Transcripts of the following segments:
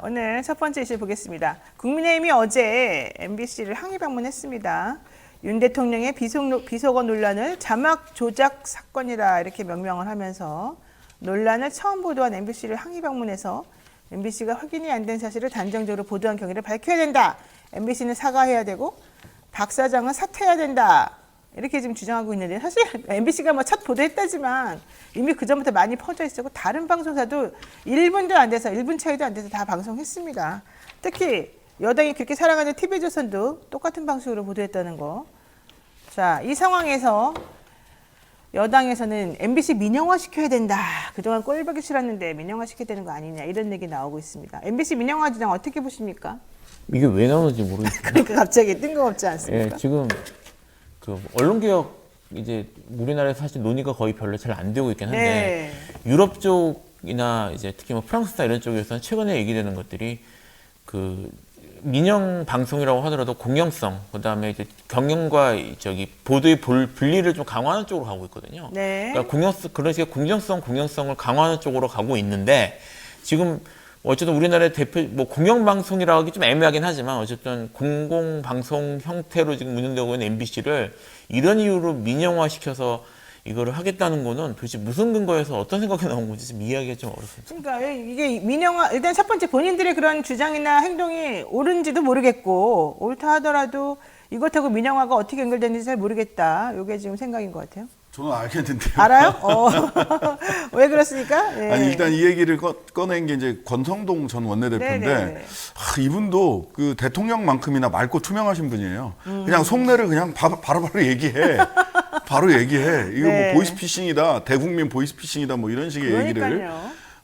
오늘 첫 번째 이슈 보겠습니다. 국민의힘이 어제 MBC를 항의 방문했습니다. 윤 대통령의 비속어 논란을 자막 조작 사건이라 이렇게 명명을 하면서 논란을 처음 보도한 MBC를 항의 방문해서 MBC가 확인이 안 된 사실을 단정적으로 보도한 경위를 밝혀야 된다. MBC는 사과해야 되고 박 사장은 사퇴해야 된다. 이렇게 지금 주장하고 있는데 사실 MBC가 뭐 첫 보도했다지만 이미 그전부터 많이 퍼져 있었고 다른 방송사도 1분도 안 돼서 1분 차이도 안 돼서 다 방송했습니다. 특히 여당이 그렇게 사랑하는 TV조선도 똑같은 방식으로 보도했다는 거. 자, 이 상황에서 여당에서는 MBC 민영화시켜야 된다. 그동안 꼴보기 싫었는데 민영화시켜야 되는 거 아니냐 이런 얘기 나오고 있습니다. MBC 민영화 주장 어떻게 보십니까? 이게 왜 나오는지 모르겠어요. 그러니까 갑자기 뜬금없지 않습니까? 예, 지금 그 언론개혁 이제 우리나라에서 사실 논의가 거의 별로 잘 안 되고 있긴 한데 유럽 쪽이나 이제 특히 뭐 프랑스나 이런 쪽에서는 최근에 얘기되는 것들이 그 민영 방송이라고 하더라도 공영성, 그다음에 이제 경영과 저기 보도의 분리를 좀 강화하는 쪽으로 가고 있거든요. 네. 그러니까 그런 식의 공정성을 강화하는 쪽으로 가고 있는데 지금 어쨌든 우리나라의 대표 뭐 공영방송이라고 하기 좀 애매하긴 하지만 어쨌든 공공방송 형태로 지금 운영되고 있는 MBC를 이런 이유로 민영화시켜서 이거를 하겠다는 거는 도대체 무슨 근거에서 어떤 생각이 나온 건지 좀 이해하기가 좀 어렵습니다. 그러니까 이게 민영화 일단 첫 번째 본인들의 그런 주장이나 행동이 옳은지도 모르겠고 옳다 하더라도 이것하고 민영화가 어떻게 연결되는지 잘 모르겠다. 이게 지금 생각인 것 같아요. 저는 알겠는데요. 알아요? 왜 그렇습니까? 예. 아니 일단 이 얘기를 꺼낸 게 이제 권성동 전 원내대표인데 이분도 그 대통령만큼이나 맑고 투명하신 분이에요. 그냥 속내를 그냥 바로바로 얘기해. 바로 얘기해. 이거 네. 뭐 보이스피싱이다. 대국민 보이스피싱이다. 뭐 이런 식의 그러니까요. 얘기를.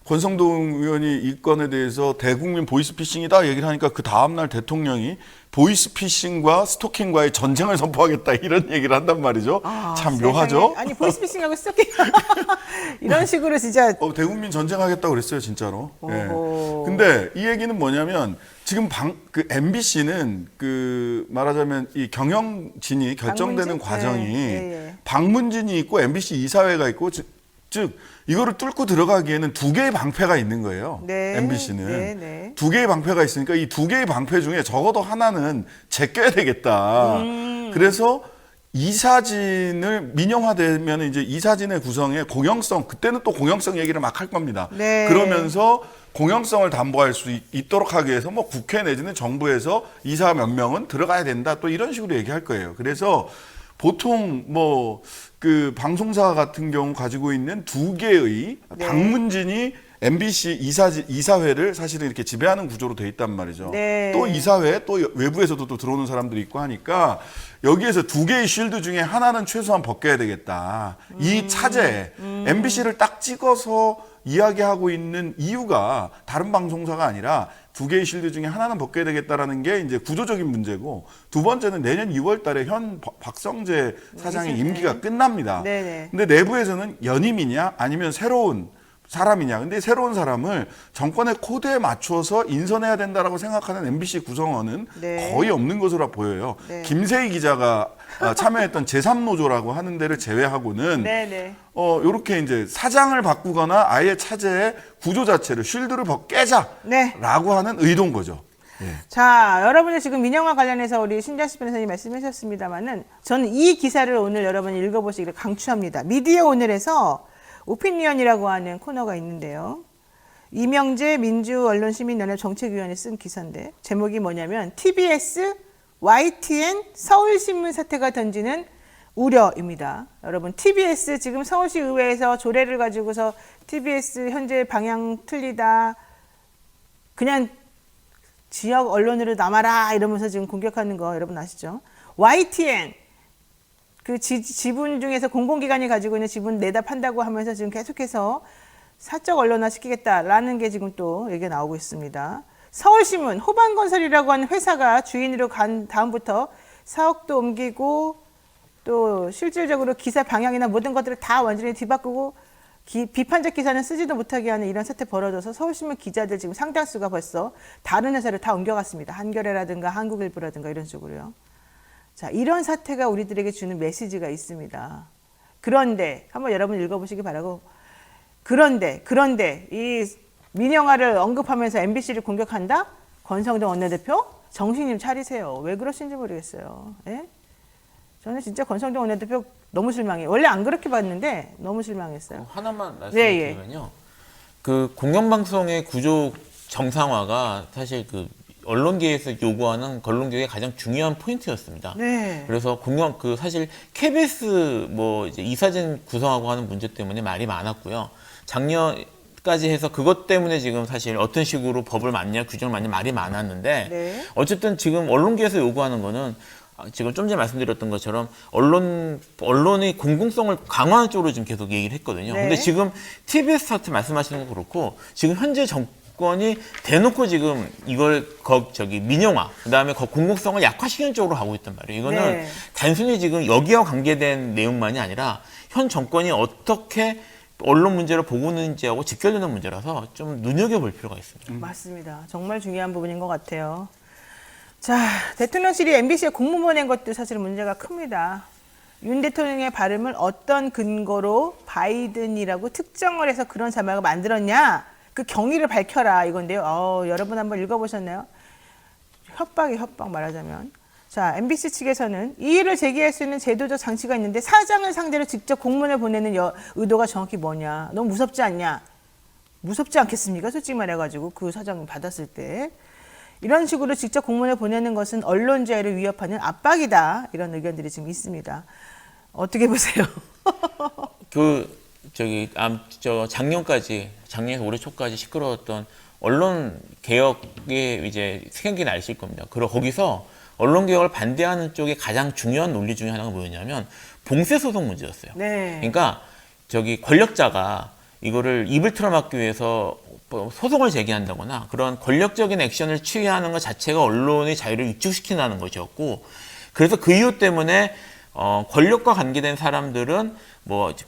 권성동 의원이 이 건에 대해서 대국민 보이스피싱이다 얘기를 하니까 그 다음날 대통령이 보이스피싱과 스토킹과의 전쟁을 선포하겠다 이런 얘기를 한단 말이죠. 참 묘하죠? 아니 보이스피싱하고 스토킹 이런 식으로 진짜 대국민 전쟁하겠다고 그랬어요 진짜로. 예. 오호. 근데 이 얘기는 뭐냐면 지금 그 MBC는 그 말하자면 이 경영진이 결정되는 방문진? 과정이 예. 방문진이 있고 MBC 이사회가 있고 즉 이거를 뚫고 들어가기에는 두 개의 방패가 있는 거예요. 네. MBC는 네. 두 개의 방패가 있으니까 이 두 개의 방패 중에 적어도 하나는 제껴야 되겠다. 그래서 이사진을 민영화되면 이제 이사진의 구성에 공영성, 그때는 또 공영성 얘기를 막 할 겁니다. 네. 그러면서 공영성을 담보할 수 있도록 하기 위해서 뭐 국회 내지는 정부에서 이사 몇 명은 들어가야 된다. 또 이런 식으로 얘기할 거예요. 그래서 보통 뭐 그 방송사 같은 경우 가지고 있는 두 개의 방문진이 MBC 이사회를 사실은 이렇게 지배하는 구조로 돼 있단 말이죠. 네. 또 이사회, 또 외부에서도 또 들어오는 사람들이 있고 하니까 여기에서 두 개의 쉴드 중에 하나는 최소한 벗겨야 되겠다. 이 차제, MBC를 딱 찍어서 이야기하고 있는 이유가 다른 방송사가 아니라 두 개의 실드 중에 하나는 벗겨야 되겠다라는 게 이제 구조적인 문제고, 두 번째는 내년 2월 달에 현 박성재 사장의 임기가 끝납니다. 네네. 근데 내부에서는 연임이냐 아니면 새로운 사람이냐. 근데 새로운 사람을 정권의 코드에 맞춰서 인선해야 된다라고 생각하는 MBC 구성원은 네. 거의 없는 것으로 보여요. 네. 김세희 기자가 참여했던 제3노조라고 하는 데를 제외하고는 네네. 요렇게 이제 사장을 바꾸거나 아예 차제의 구조 자체를 쉴드를 깨자라고 네. 하는 의도인 거죠. 자, 여러분이 지금 민영화 관련해서 우리 신자식 변호사님 말씀해 주셨습니다만은 저는 이 기사를 오늘 여러분이 읽어보시기를 강추합니다. 미디어 오늘에서 오피니언이라고 하는 코너가 있는데요. 이명재 민주언론시민연합 정책위원이 쓴 기사인데 제목이 뭐냐면 TBS, YTN, 서울신문 사태가 던지는 우려입니다. 여러분 TBS 지금 서울시 의회에서 조례를 가지고서 TBS 현재 방향 틀리다. 그냥 지역 언론으로 남아라 이러면서 지금 공격하는 거 여러분 아시죠? YTN 그 지분 중에서 공공기관이 가지고 있는 지분 내다 판다고 하면서 지금 계속해서 사적 언론화 시키겠다라는 게 지금 또 얘기가 나오고 있습니다. 서울신문 호반건설이라고 하는 회사가 주인으로 간 다음부터 사옥도 옮기고 또 실질적으로 기사 방향이나 모든 것들을 다 완전히 뒤바꾸고 비판적 기사는 쓰지도 못하게 하는 이런 사태 벌어져서 서울신문 기자들 지금 상당수가 벌써 다른 회사를 다 옮겨갔습니다. 한겨레라든가 한국일보라든가 이런 쪽으로요. 자, 이런 사태가 우리들에게 주는 메시지가 있습니다. 그런데 한번 여러분 읽어보시기 바라고, 그런데 이 민영화를 언급하면서 MBC를 공격한다? 권성동 원내대표? 정신 좀 차리세요. 왜 그러신지 모르겠어요. 예? 저는 진짜 권성동 원내대표 너무 실망해요. 원래 안 그렇게 봤는데 너무 실망했어요. 하나만 네, 예. 말씀드리면요. 그 공영방송의 구조 정상화가 사실 그 언론계에서 요구하는 언론계의 가장 중요한 포인트였습니다. 네. 그래서 사실 KBS 뭐 이제 이사진 구성하고 하는 문제 때문에 말이 많았고요. 작년까지 해서 그것 때문에 지금 사실 어떤 식으로 법을 만냐 규정을 만냐 말이 많았는데 네. 어쨌든 지금 언론계에서 요구하는 거는 지금 좀 전에 말씀드렸던 것처럼 언론의 공공성을 강화하는 쪽으로 지금 계속 얘기를 했거든요. 네. 근데 지금 TBS 사태 말씀하시는 거 그렇고 지금 현재 정권이 대놓고 지금 이걸 민영화 그다음에 공공성을 약화시키는 쪽으로 가고 있단 말이에요. 이거는 네. 단순히 지금 여기와 관계된 내용만이 아니라 현 정권이 어떻게 언론 문제를 보고 있는지하고 직결되는 문제라서 좀 눈여겨볼 필요가 있습니다. 맞습니다. 정말 중요한 부분인 것 같아요. 자, 대통령실이 MBC에 공문 보낸 것도 사실 문제가 큽니다. 윤 대통령의 발음을 어떤 근거로 바이든이라고 특정을 해서 그런 자막을 만들었냐? 그 경위를 밝혀라 이건데요. 여러분 한번 읽어보셨나요? 협박이 협박 말하자면. 자, MBC 측에서는 이의를 제기할 수 있는 제도적 장치가 있는데 사장을 상대로 직접 공문을 보내는 의도가 정확히 뭐냐? 너무 무섭지 않냐? 무섭지 않겠습니까? 솔직히 말해가지고 그 사장 받았을 때. 이런 식으로 직접 공문을 보내는 것은 언론 자유를 위협하는 압박이다. 이런 의견들이 지금 있습니다. 어떻게 보세요? 작년에서 올해 초까지 시끄러웠던 언론 개혁의 이제 생기는 아실 겁니다. 그리고 거기서 언론 개혁을 반대하는 쪽의 가장 중요한 논리 중에 하나가 뭐였냐면 봉쇄 소송 문제였어요. 네. 그러니까 권력자가 이거를 입을 틀어막기 위해서 소송을 제기한다거나 그런 권력적인 액션을 취하는 것 자체가 언론의 자유를 위축시킨다는 것이었고, 그래서 그 이유 때문에 권력과 관계된 사람들은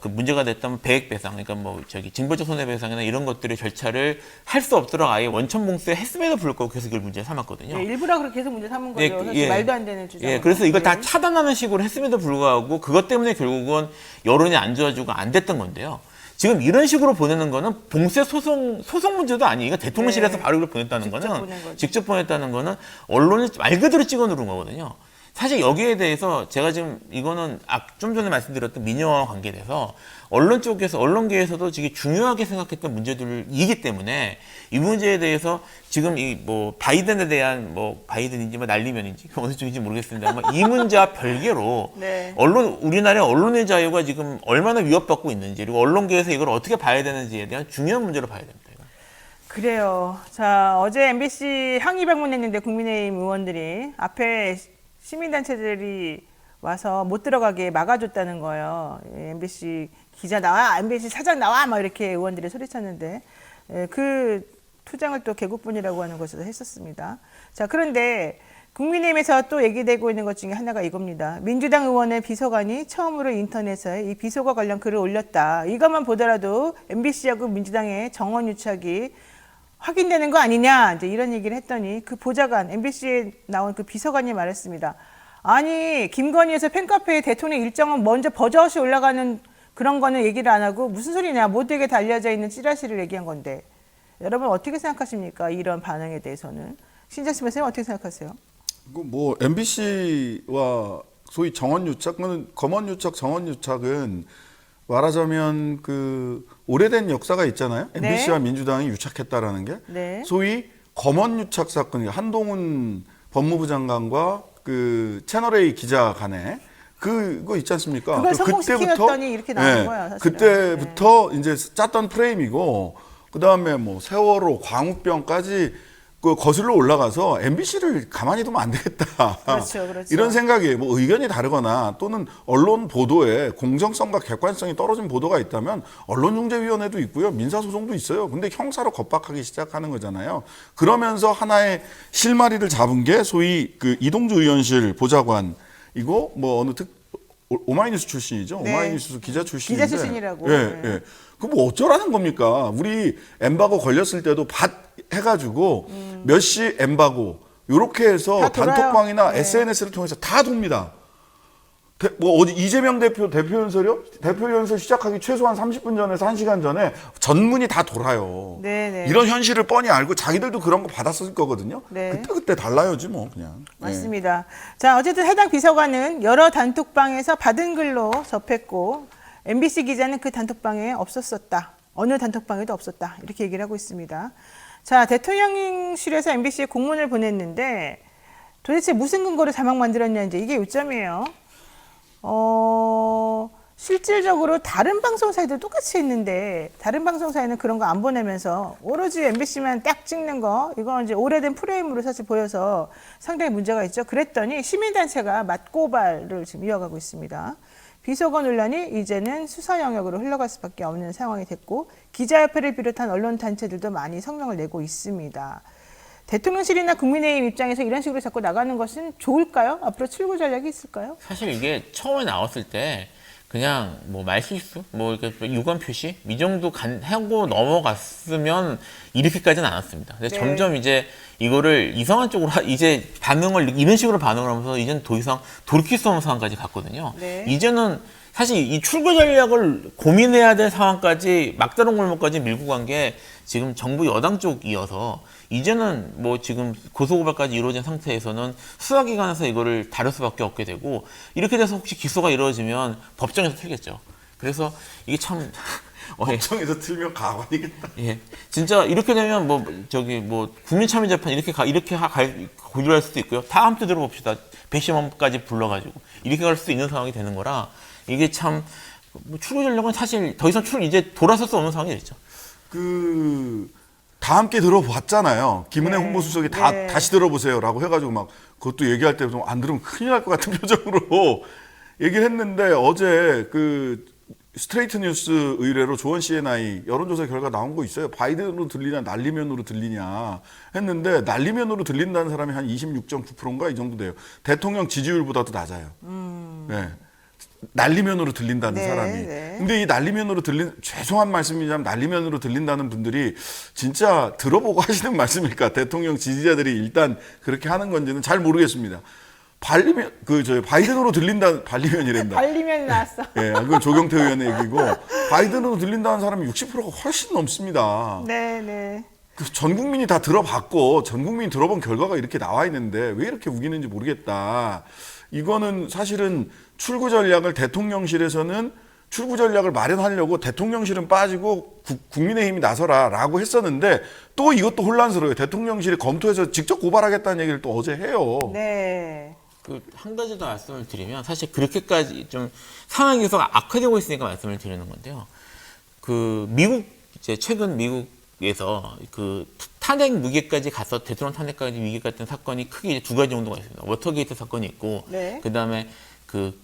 그 문제가 됐다면 배액배상, 그러니까 징벌적 손해배상이나 이런 것들의 절차를 할 수 없도록 아예 원천 봉쇄했음에도 불구하고 계속 이걸 문제 삼았거든요. 네, 일부러 그렇게 계속 문제 삼은 거죠. 사실 말도 안 되는 주장. 예, 그래서 이걸 다 차단하는 식으로 했음에도 불구하고 그것 때문에 결국은 여론이 안 좋아지고 안 됐던 건데요. 지금 이런 식으로 보내는 거는 봉쇄 소송 문제도 아니에요. 대통령실에서 네. 바로 이걸 보냈다는 직접 보낸 거는 언론을 말 그대로 찍어 누른 거거든요. 사실 여기에 대해서 제가 지금 이거는 좀 전에 말씀드렸던 민영화와 관계돼서 언론계에서도 되게 중요하게 생각했던 문제들이기 때문에 이 문제에 대해서 지금 바이든에 대한 바이든인지 난리면인지 어느 쪽인지 모르겠습니다만 이 문제와 별개로 네. 우리나라의 언론의 자유가 지금 얼마나 위협받고 있는지, 그리고 언론계에서 이걸 어떻게 봐야 되는지에 대한 중요한 문제로 봐야 됩니다. 그래요. 자, 어제 MBC 항의 방문했는데 국민의힘 의원들이 앞에 시민단체들이 와서 못 들어가게 막아줬다는 거예요. MBC 기자 나와, MBC 사장 나와, 막 이렇게 의원들이 소리쳤는데 그 투장을 또 개국분이라고 하는 것에서 했었습니다. 자, 그런데 국민의힘에서 또 얘기되고 있는 것 중에 하나가 이겁니다. 민주당 의원의 비서관이 처음으로 인터넷에 이 비속어 관련 글을 올렸다. 이것만 보더라도 MBC하고 민주당의 정원 유착이 확인되는 거 아니냐, 이제 이런 얘기를 했더니 그 보좌관, MBC에 나온 그 비서관이 말했습니다. 아니, 김건희에서 팬카페에 대통령 일정은 먼저 버젓이 올라가는 그런 거는 얘기를 안 하고 무슨 소리냐, 모두에게 다 알려져 있는 찌라시를 얘기한 건데, 여러분 어떻게 생각하십니까? 이런 반응에 대해서는. 신자씨 선생님 어떻게 생각하세요? MBC와 소위 정원유착은, 검언유착, 정원유착은 말하자면 오래된 역사가 있잖아요. 네. MBC와 민주당이 유착했다라는 게. 네. 소위 검언유착 사건, 한동훈 법무부 장관과 채널A 기자 간에 그거 있지 않습니까? 그걸 성공시켰더니 이렇게 나온 거야, 사실은. 그때부터 이제 짰던 프레임이고, 그 다음에 세월호, 광우병까지 거슬러 올라가서 MBC를 가만히 두면 안 되겠다. 그렇죠. 이런 생각이 의견이 다르거나 또는 언론 보도에 공정성과 객관성이 떨어진 보도가 있다면 언론중재위원회도 있고요. 민사소송도 있어요. 근데 형사로 겁박하기 시작하는 거잖아요. 그러면서 하나의 실마리를 잡은 게 소위 이동주 의원실 보좌관이고 오마이뉴스 출신이죠. 네. 오마이뉴스 기자 출신인데. 기자 출신이라고. 예, 예. 어쩌라는 겁니까? 우리 엠바고 걸렸을 때도 해가지고 몇 시 엠바고 요렇게 해서 단톡방이나 네. SNS를 통해서 다 돕니다. 어디 이재명 대표 연설이요? 대표 연설 시작하기 최소한 30분 전에서 1시간 전에 전문이 다 돌아요. 네네. 이런 현실을 뻔히 알고 자기들도 그런 거 받았을 거거든요. 네. 그때 달라요지 뭐 그냥. 맞습니다. 자, 어쨌든 해당 비서관은 여러 단톡방에서 받은 글로 접했고 MBC 기자는 그 단톡방에 없었었다. 어느 단톡방에도 없었다. 이렇게 얘기를 하고 있습니다. 자, 대통령실에서 MBC에 공문을 보냈는데 도대체 무슨 근거로 자막 만들었냐 이제 이게 요점이에요. 실질적으로 다른 방송사에도 똑같이 했는데 다른 방송사에는 그런 거 안 보내면서 오로지 MBC만 딱 찍는 거 이거 이제 오래된 프레임으로 사실 보여서 상당히 문제가 있죠. 그랬더니 시민단체가 맞고발을 지금 이어가고 있습니다. 비서관 논란이 이제는 수사 영역으로 흘러갈 수밖에 없는 상황이 됐고 기자협회를 비롯한 언론단체들도 많이 성명을 내고 있습니다. 대통령실이나 국민의힘 입장에서 이런 식으로 자꾸 나가는 것은 좋을까요? 앞으로 출구 전략이 있을까요? 사실 이게 처음에 나왔을 때 그냥 뭐 말실수, 뭐 이렇게 유감 표시 이 정도 하고 넘어갔으면 이렇게까지는 않았습니다. 근데 네. 점점 이제 이거를 이상한 쪽으로 이제 이런 식으로 반응을 하면서 이제는 더 이상 돌이킬 수 없는 상황까지 갔거든요. 네. 이제는 사실 이 출구 전략을 고민해야 될 상황까지 막다른 골목까지 밀고 간 게 지금 정부 여당 쪽이어서 이제는 뭐 지금 고소고발까지 이루어진 상태에서는 수사기관에서 이거를 다룰 수밖에 없게 되고 이렇게 돼서 혹시 기소가 이루어지면 법정에서 틀겠죠. 그래서 이게 참 법정에서 틀면 가관이겠다. 예, 진짜 이렇게 되면 뭐 국민참여재판 이렇게 고려할 수도 있고요. 다 함께 들어봅시다. 배심원까지 불러가지고 이렇게 갈 수도 있는 상황이 되는 거라 이게 참 출구 전략은 사실 더 이상 이제 돌아설 수 없는 상황이 됐죠. 다 함께 들어봤잖아요. 김은혜 네. 홍보수석이 네. 다시 들어보세요라고 해가지고 막 그것도 얘기할 때 안 들으면 큰일 날 것 같은 표정으로 얘기를 했는데 어제 스트레이트 뉴스 의뢰로 조원 CNI 여론조사 결과 나온 거 있어요. 바이든으로 들리냐 날리면으로 들리냐 했는데 날리면으로 들린다는 사람이 한 26.9%인가 이 정도 돼요. 대통령 지지율보다도 낮아요. 네. 날리면으로 들린다는 네, 사람이. 네. 근데 이 날리면으로 죄송한 말씀이지만 날리면으로 들린다는 분들이 진짜 들어보고 하시는 말씀일까? 대통령 지지자들이 일단 그렇게 하는 건지는 잘 모르겠습니다. 바이든으로 발리면이란다. 발리면 나왔어. 예, 그건 조경태 의원의 얘기고 바이든으로 들린다는 사람이 60%가 훨씬 넘습니다. 네. 전 국민이 다 들어봤고 전 국민이 들어본 결과가 이렇게 나와 있는데 왜 이렇게 우기는지 모르겠다. 이거는 사실은 출구 전략을 대통령실에서는 출구 전략을 마련하려고 대통령실은 빠지고 국민의힘이 나서라라고 했었는데 또 이것도 혼란스러워요. 대통령실이 검토해서 직접 고발하겠다는 얘기를 또 어제 해요. 네. 한 가지 더 말씀을 드리면 사실 그렇게까지 좀 상황이 계속 악화되고 있으니까 말씀을 드리는 건데요. 최근 미국에서 탄핵 무게까지 가서 대통령 탄핵까지 위기 같은 사건이 크게 이제 두 가지 정도가 있습니다. 워터게이트 사건이 있고, 네. 그 다음에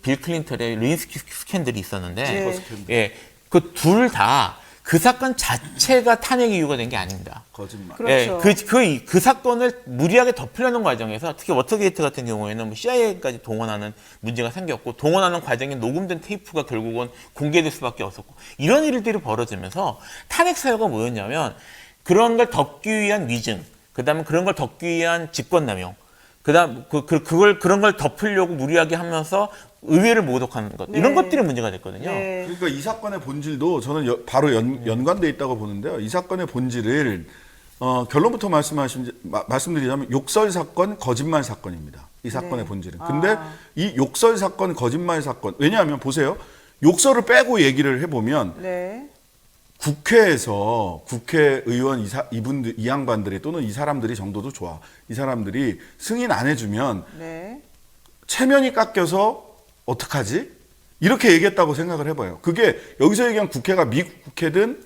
빌 클린턴의 레인스키 스캔들이 있었는데, 네. 예, 그 둘 다 그 사건 자체가 탄핵 이유가 된 게 아닙니다. 거짓말. 그렇죠. 예, 그 사건을 무리하게 덮으려는 과정에서 특히 워터게이트 같은 경우에는 CIA까지 동원하는 문제가 생겼고 동원하는 과정에 녹음된 테이프가 결국은 공개될 수밖에 없었고 이런 일들이 벌어지면서 탄핵 사유가 뭐였냐면 그런 걸 덮기 위한 위증, 그다음에 그런 걸 덮기 위한 직권남용, 그다음 그런 걸 덮으려고 무리하게 하면서 의회를 모독하는 것 이런 네. 것들이 문제가 됐거든요. 네. 그러니까 이 사건의 본질도 저는 바로 연관돼 있다고 보는데요. 이 사건의 본질을 결론부터 말씀드리자면 욕설 사건, 거짓말 사건입니다. 이 사건의 네. 본질은. 근데 이 욕설 사건, 거짓말 사건 왜냐하면 보세요. 욕설을 빼고 얘기를 해보면 네. 국회에서 국회의원 이 양반들이 또는 이 사람들이 정도도 좋아. 이 사람들이 승인 안 해주면 네. 체면이 깎여서 어떡하지? 이렇게 얘기했다고 생각을 해봐요. 그게 여기서 얘기한 국회가 미국 국회든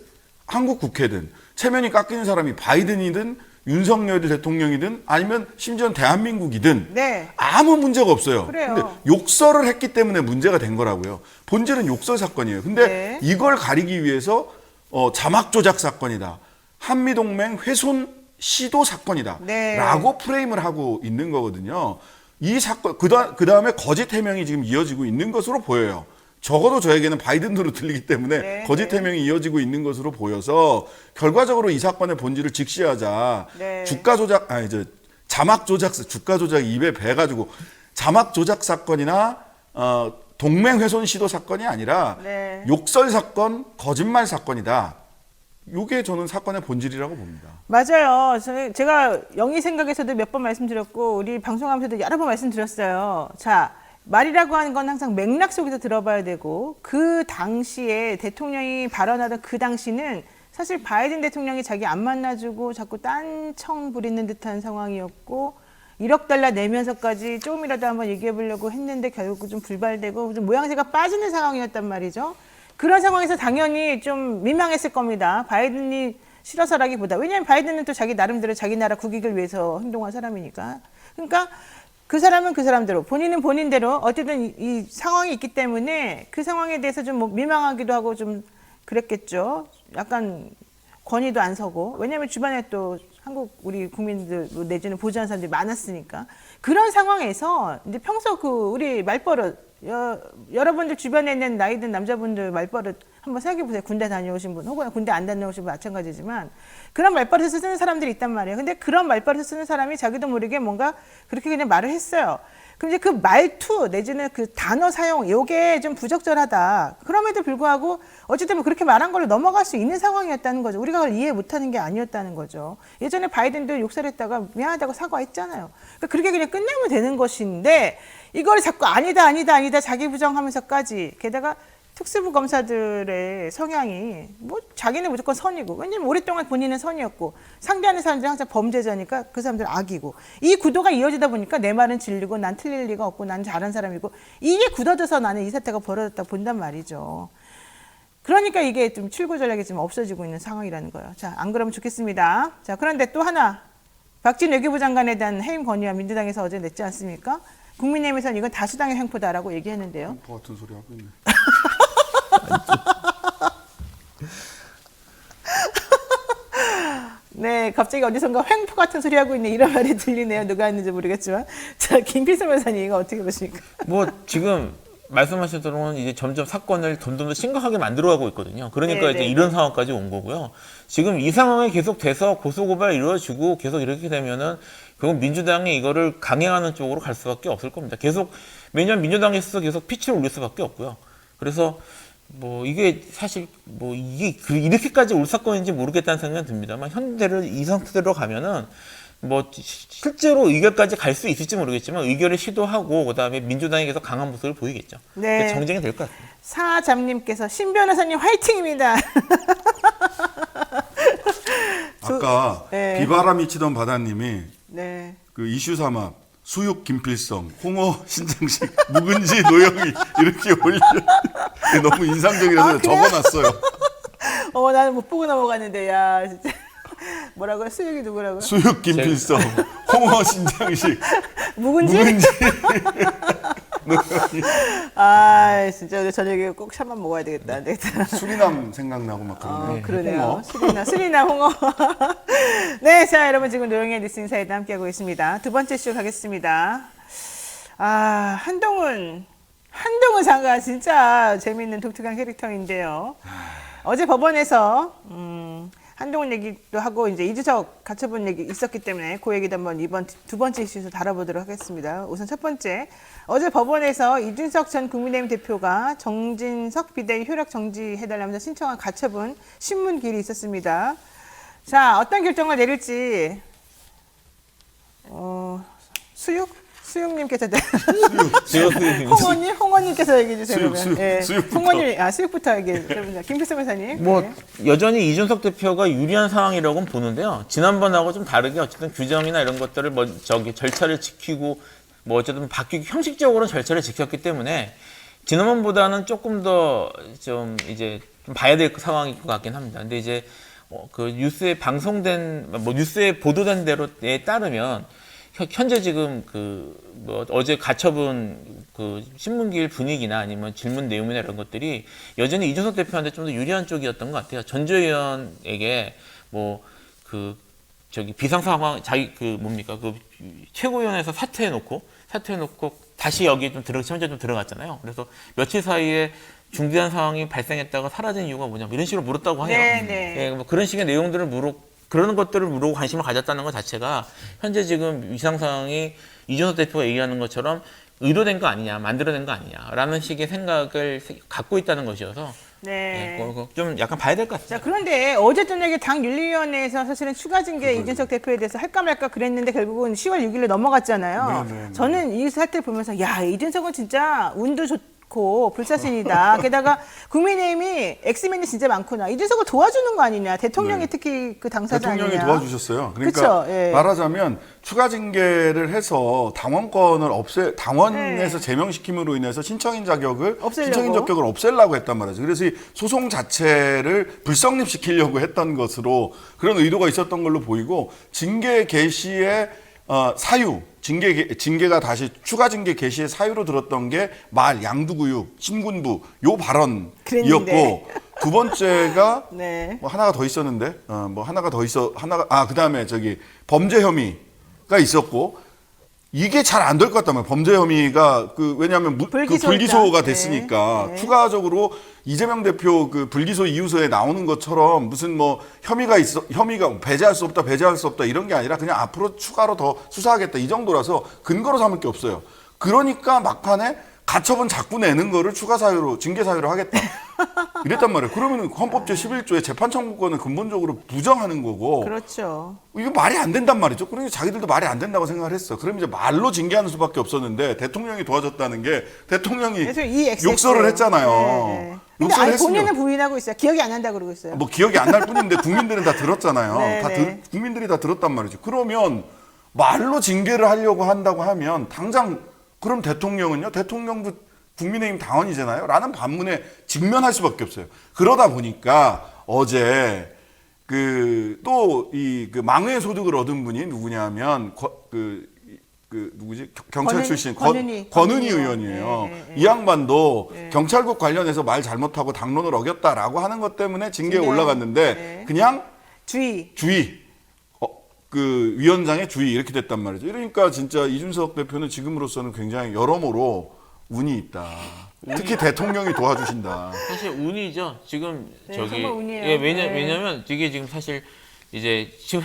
한국 국회든 체면이 깎이는 사람이 바이든이든 윤석열 대통령이든 아니면 심지어 대한민국이든 네. 아무 문제가 없어요. 그래요. 근데 욕설을 했기 때문에 문제가 된 거라고요. 본질은 욕설 사건이에요. 근데 네. 이걸 가리기 위해서 자막 조작 사건이다. 한미동맹 훼손 시도 사건이다. 네. 라고 프레임을 하고 있는 거거든요. 이 사건, 그 다음에 거짓 해명이 지금 이어지고 있는 것으로 보여요. 적어도 저에게는 바이든으로 들리기 때문에 네, 거짓 해명이 이어지고 있는 것으로 보여서 결과적으로 이 사건의 본질을 직시하자. 네. 자막 조작, 주가 조작 입에 배 가지고 자막 조작 사건이나 동맹 훼손 시도 사건이 아니라 네. 욕설 사건, 거짓말 사건이다. 이게 저는 사건의 본질이라고 봅니다. 맞아요. 제가 영희 생각에서도 몇 번 말씀드렸고 우리 방송하면서도 여러 번 말씀드렸어요. 자, 말이라고 하는 건 항상 맥락 속에서 들어봐야 되고 그 당시에 대통령이 발언하던 그 당시는 사실 바이든 대통령이 자기 안 만나주고 자꾸 딴청 부리는 듯한 상황이었고 1억 달러 내면서까지 조금이라도 한번 얘기해 보려고 했는데 결국 좀 불발되고 좀 모양새가 빠지는 상황이었단 말이죠. 그런 상황에서 당연히 좀 민망했을 겁니다. 바이든이 싫어서라기보다. 왜냐하면 바이든은 또 자기 나름대로 자기 나라 국익을 위해서 행동한 사람이니까. 그러니까 그 사람은 그 사람대로, 본인은 본인대로 어쨌든 이 상황이 있기 때문에 그 상황에 대해서 좀 뭐 민망하기도 하고 좀 그랬겠죠. 약간 권위도 안 서고. 왜냐하면 주변에 또 한국 우리 국민들 내지는 보조하는 사람들이 많았으니까. 그런 상황에서 이제 평소 그 우리 말버릇 여러분들 주변에 있는 나이 든 남자분들 말버릇 한번 생각해 보세요. 군대 다녀오신 분 혹은 군대 안 다녀오신 분 마찬가지지만 그런 말버릇을 쓰는 사람들이 있단 말이에요. 근데 그런 말버릇을 쓰는 사람이 자기도 모르게 뭔가 그렇게 그냥 말을 했어요. 그럼 이제 그 말투 내지는 그 단어 사용 요게 좀 부적절하다. 그럼에도 불구하고 어쨌든 뭐 그렇게 말한 걸로 넘어갈 수 있는 상황이었다는 거죠. 우리가 그걸 이해 못하는 게 아니었다는 거죠. 예전에 바이든도 욕설했다가 미안하다고 사과했잖아요. 그러니까 그렇게 그냥 끝내면 되는 것인데 이걸 자꾸 아니다 자기 부정하면서까지 게다가 특수부 검사들의 성향이 뭐 자기는 무조건 선이고 왜냐면 오랫동안 본인은 선이었고 상대하는 사람들이 항상 범죄자니까 그 사람들은 악이고 이 구도가 이어지다 보니까 내 말은 진리고 난 틀릴 리가 없고 난 잘한 사람이고 이게 굳어져서 나는 이 사태가 벌어졌다 본단 말이죠. 그러니까 이게 좀 출구 전략이 좀 없어지고 있는 상황이라는 거예요. 자, 안 그러면 좋겠습니다. 자, 그런데 또 하나 박진 외교부 장관에 대한 해임 건의안 민주당에서 어제 냈지 않습니까? 국민의힘에서는 이건 다수당의 횡포다라고 얘기했는데요. 뭐 같은 소리 하고 있네. 네, 갑자기 어디선가 횡포 같은 소리 하고 있네 이런 말이 들리네요. 누가 했는지 모르겠지만. 자, 김필성 변호사님 이거 어떻게 보십니까? 뭐 지금 말씀하신 대로 이제 점점 사건을 점점 더 심각하게 만들어가고 있거든요. 그러니까 네, 이제 네. 이런 상황까지 온 거고요. 지금 이 상황이 계속돼서 고소고발 이루어지고 계속 이렇게 되면은 결국 민주당이 이거를 강행하는 쪽으로 갈 수밖에 없을 겁니다. 계속 매년 민주당에서 계속 피치를 올릴 수밖에 없고요. 그래서 뭐 이게 사실 뭐 이게 이렇게까지 올 사건인지 모르겠다는 생각이 듭니다만 현대를 이 상태대로 가면은 뭐 실제로 의결까지 갈 수 있을지 모르겠지만 의결을 시도하고 그다음에 민주당이 계속 강한 모습을 보이겠죠. 네. 정쟁이 될 것 같습니다. 사잠님께서 신 변호사님 화이팅입니다. 아까 네. 비바람이 치던 바다님이 네. 그 이슈 삼아 수육 김필성, 홍어 신장식, 묵은지 노영이 이렇게 올려 너무 인상적이라서 아, 그래요? 적어놨어요. 나는 못 보고 넘어갔는데 야 진짜 뭐라고요? 수육이 누구라고요? 수육 김필성, 홍어 신장식, 묵은지? 묵은지. 아 진짜 오늘 저녁에 꼭 샷만 먹어야 되겠다. 안 되겠다. 수리남 생각나고 막 그러네. 그러네요. 홍어. 수리나 홍어. 네, 자 여러분 지금 노영의 뉴스 인사이드 함께하고 있습니다. 두 번째 쇼 가겠습니다. 아 한동훈 장관 진짜 재미있는 독특한 캐릭터인데요. 어제 법원에서 한동훈 얘기도 하고 이제 이준석 가처분 얘기 있었기 때문에 그 얘기도 한번 이번 두 번째 이슈에서 다뤄보도록 하겠습니다. 우선 첫 번째, 어제 법원에서 이준석 전 국민의힘 대표가 정진석 비대위 효력 정지해달라면서 신청한 가처분 신문길이 있었습니다. 자, 어떤 결정을 내릴지 수육님께서 홍어님께서 얘기해 주세요. 수육부터. 홍어님, 수육부터 얘기해 주세요. 김필성 변호사님. 뭐 네. 여전히 이준석 대표가 유리한 상황이라고는 보는데요. 지난번하고 좀 다르게 어쨌든 규정이나 이런 것들을 뭐 절차를 지키고 뭐 어쨌든 바뀌고 형식적으로 절차를 지켰기 때문에 지난번보다는 조금 더 좀 이제 좀 봐야 될 상황일 것 같긴 합니다. 근데 이제 그 뉴스에 방송된 뭐 뉴스에 보도된 대로에 따르면 현재 지금 뭐 어제 가처분 신문길 분위기나 아니면 질문 내용이나 이런 것들이 여전히 이준석 대표한테 좀 더 유리한 쪽이었던 것 같아요. 전조위원에게 비상 상황 최고위원회에서 사퇴해놓고 다시 여기 현재 좀 들어갔잖아요. 그래서 며칠 사이에 중대한 상황이 발생했다가 사라진 이유가 뭐냐 이런 식으로 물었다고 해요. 네. 예, 뭐 그런 식의 내용들을 그런 것들을 물고 관심을 가졌다는 것 자체가 현재 지금 위상 상황이 이준석 대표가 얘기하는 것처럼 의도된 거 아니냐, 만들어낸 거 아니냐라는 식의 생각을 갖고 있다는 것이어서 네. 그거 좀 약간 봐야 될 것 같습니다. 자, 그런데 어제 저녁에 당 윤리위원회에서 사실은 추가 징계 이준석 대표에 대해서 할까 말까 그랬는데 결국은 10월 6일에 넘어갔잖아요. 네. 저는 이 사태를 보면서 야, 이준석은 진짜 운도 좋고 불사신이다. 게다가 국민의힘이 엑스맨이 진짜 많구나. 이준석을 도와주는 거 아니냐. 대통령이 특히 그 당사자 대통령이 아니냐. 도와주셨어요. 그러니까 그쵸? 예. 말하자면 추가 징계를 해서 당원권을 당원에서 제명시킴으로 인해서 신청인 자격을 없애려고. 신청인 자격을 없애려고 했단 말이죠. 그래서 이 소송 자체를 불성립시키려고 했던 것으로 그런 의도가 있었던 걸로 보이고 징계 개시의 사유, 징계가 다시 추가 징계 개시의 사유로 들었던 게 말, 양두구육, 신군부 요 발언이었고 그랬는데. 두 번째가 네. 뭐 하나가 더 있었는데 그다음에 범죄 혐의가 있었고 이게 잘 안 될 것 같다면 범죄 혐의가 왜냐하면 불기소가 됐으니까 네. 추가적으로 이재명 대표 그 불기소 이유서에 나오는 것처럼 무슨 뭐 혐의가 배제할 수 없다 이런 게 아니라 그냥 앞으로 추가로 더 수사하겠다 이 정도라서 근거로 삼을 게 없어요. 그러니까 막판에 가처분 자꾸 내는 거를 추가 사유로 징계 사유로 하겠다. 이랬단 말이에요. 그러면 헌법 제11조에 재판 청구권을 근본적으로 부정하는 거고. 그렇죠. 이거 말이 안 된단 말이죠. 그러니까 자기들도 말이 안 된다고 생각을 했어. 그럼 이제 말로 징계하는 수밖에 없었는데 대통령이 도와줬다는 게 대통령이 그래서 이 XX. 욕설을 했잖아요. 네. 근데 욕설을 본인은 했으면 부인하고 있어요. 기억이 안 난다 그러고 있어요. 뭐 기억이 안 날 뿐인데 국민들은 다 들었잖아요. 네. 국민들이 다 들었단 말이죠. 그러면 말로 징계를 하려고 한다고 하면 당장 그럼 대통령은요? 대통령도 국민의힘 당원이잖아요. 라는 반문에 직면할 수밖에 없어요. 그러다 보니까 어제 또 망회 소득을 얻은 분이 누구냐면 누구지? 경찰 출신 권은희 의원이에요. 네. 이 양반도 경찰국 관련해서 말 잘못하고 당론을 어겼다라고 하는 것 때문에 징계에 올라갔는데 네. 그냥 주의. 위원장의 주의 이렇게 됐단 말이죠. 그러니까 진짜 이준석 대표는 지금으로서는 굉장히 여러모로 운이 있다. 특히 대통령이 도와주신다. 사실 운이죠. 지금 네, 저기 정말 운이에요. 왜냐면 이게 지금 사실 이제 지금